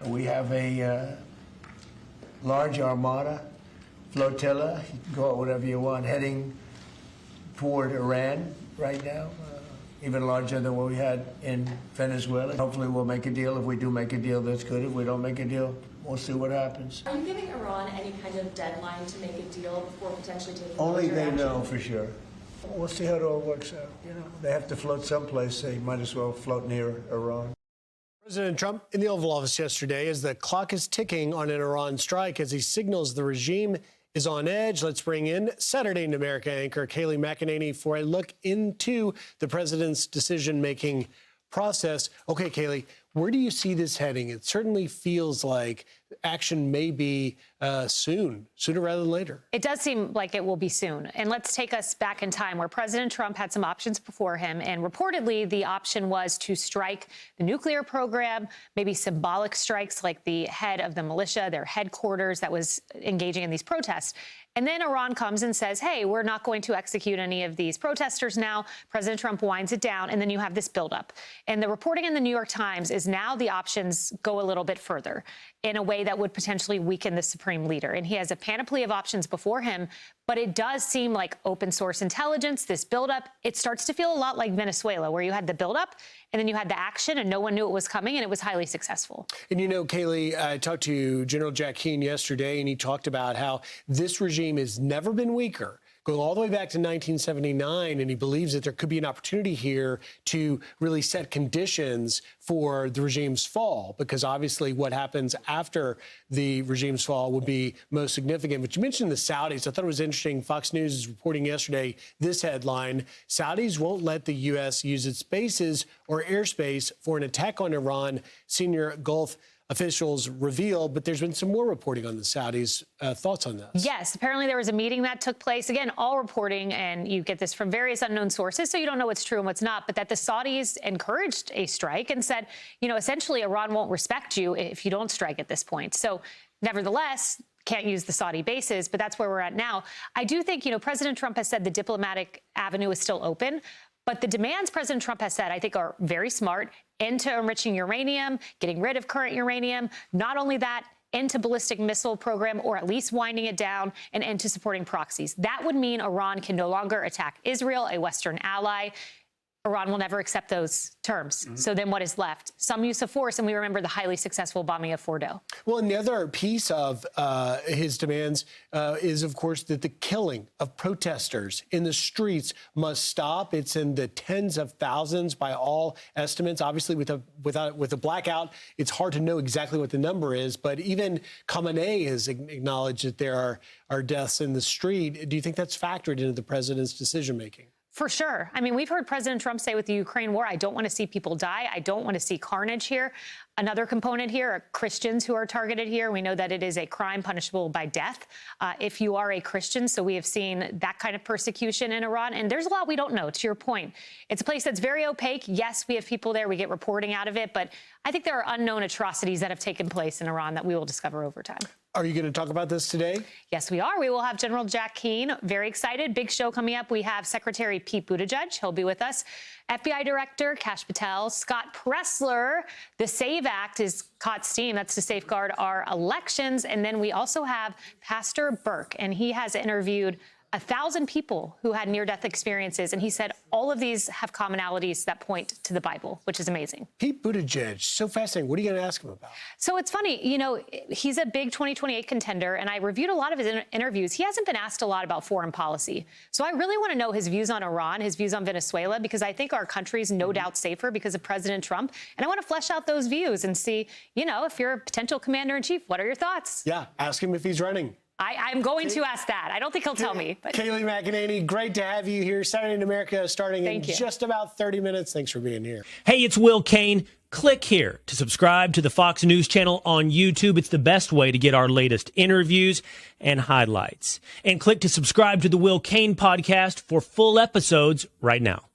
We have a large armada, flotilla, you can call it whatever you want, heading toward Iran right now, even larger than what we had in Venezuela. Hopefully we'll make a deal. If we do make a deal, that's good. If we don't make a deal, we'll see what happens. Are you giving Iran any kind of deadline to make a deal before potentially taking Only they action? know for sure. We'll see how it all works out. You know, they have to float someplace. They might as well float near Iran. President Trump in the Oval Office yesterday as the clock is ticking on an Iran strike as he signals the regime is on edge. Let's bring in Saturday in America anchor Kayleigh McEnany for a look into the president's decision-making process. Okay, Kayleigh, where do you see this heading? It certainly feels like action may be sooner rather than later. It does seem like it will be soon. And let's take us back in time where President Trump had some options before him. And reportedly, the option was to strike the nuclear program, maybe symbolic strikes like the head of the militia, their headquarters that was engaging in these protests. And then Iran comes and says, hey, we're not going to execute any of these protesters now. President Trump winds it down, and then you have this buildup. And the reporting in the New York Times is now the options go a little bit further in a way that would potentially weaken the supreme leader. And he has a panoply of options before him, but it does seem like open source intelligence, this buildup, it starts to feel a lot like Venezuela, where you had the buildup and then you had the action and no one knew it was coming, and it was highly successful. And you know, Kayleigh, I talked to General Jack Keane yesterday, and he talked about how this regime has never been weaker, going all the way back to 1979, and he believes that there could be an opportunity here to really set conditions for the regime's fall, because obviously what happens after the regime's fall would be most significant. But you mentioned the Saudis. I thought it was interesting. Fox News is reporting yesterday this headline: Saudis won't let the U.S. use its bases or airspace for an attack on Iran, senior Gulf officials reveal. But there's been some more reporting on the Saudis. Thoughts on this? Yes, apparently there was a meeting that took place. Again, all reporting, and you get this from various unknown sources, so you don't know what's true and what's not, but that the Saudis encouraged a strike and said, you know, essentially Iran won't respect you if you don't strike at this point. So nevertheless, can't use the Saudi bases, but that's where we're at now. I do think, you know, President Trump has said the diplomatic avenue is still open, but the demands President Trump has said, I think, are very smart. End to enriching uranium, getting rid of current uranium. Not only that, end to ballistic missile program, or at least winding it down, and end to supporting proxies. That would mean Iran can no longer attack Israel, a Western ally. Iran will never accept those terms. So then what is left? Some use of force, and we remember the highly successful bombing of Fordo. Well, and the other piece of his demands is, of course, that the killing of protesters in the streets must stop. It's in the tens of thousands by all estimates. Obviously, with a blackout, it's hard to know exactly what the number is. But even Khamenei has acknowledged that there are deaths in the street. Do you think that's factored into the president's decision making? For sure. I mean, we've heard President Trump say with the Ukraine war, I don't want to see people die. I don't want to see carnage here. Another component here are Christians who are targeted here. We know that it is a crime punishable by death if you are a Christian. So we have seen that kind of persecution in Iran. And there's a lot we don't know, to your point. It's a place that's very opaque. Yes, we have people there. We get reporting out of it. But I think there are unknown atrocities that have taken place in Iran that we will discover over time. Are you going to talk about this today? Yes, we are. We will have General Jack Keane. Very excited. Big show coming up. We have Secretary Pete Buttigieg. He'll be with us. FBI Director Kash Patel, Scott Pressler. The SAVE Act is caught steam. That's to safeguard our elections. And then we also have Pastor Burke, and he has interviewed 1,000 people who had near-death experiences, and he said all of these have commonalities that point to the Bible, which is amazing. Pete Buttigieg, so fascinating. What are you going to ask him about? So it's funny, you know, he's a big 2028 contender, and I reviewed a lot of his interviews. He hasn't been asked a lot about foreign policy. So I really want to know his views on Iran, his views on Venezuela, because I think our country's no doubt safer because of President Trump. And I want to flesh out those views and see, you know, if you're a potential commander-in-chief, what are your thoughts? Yeah, ask him if he's running. I'm going to ask that. I don't think he'll tell me. But. Kayleigh McEnany, great to have you here. Saturday in America starting in just about 30 minutes. Thanks for being here. Hey, it's Will Kane. Click here to subscribe to the Fox News channel on YouTube. It's the best way to get our latest interviews and highlights. And click to subscribe to the Will Kane podcast for full episodes right now.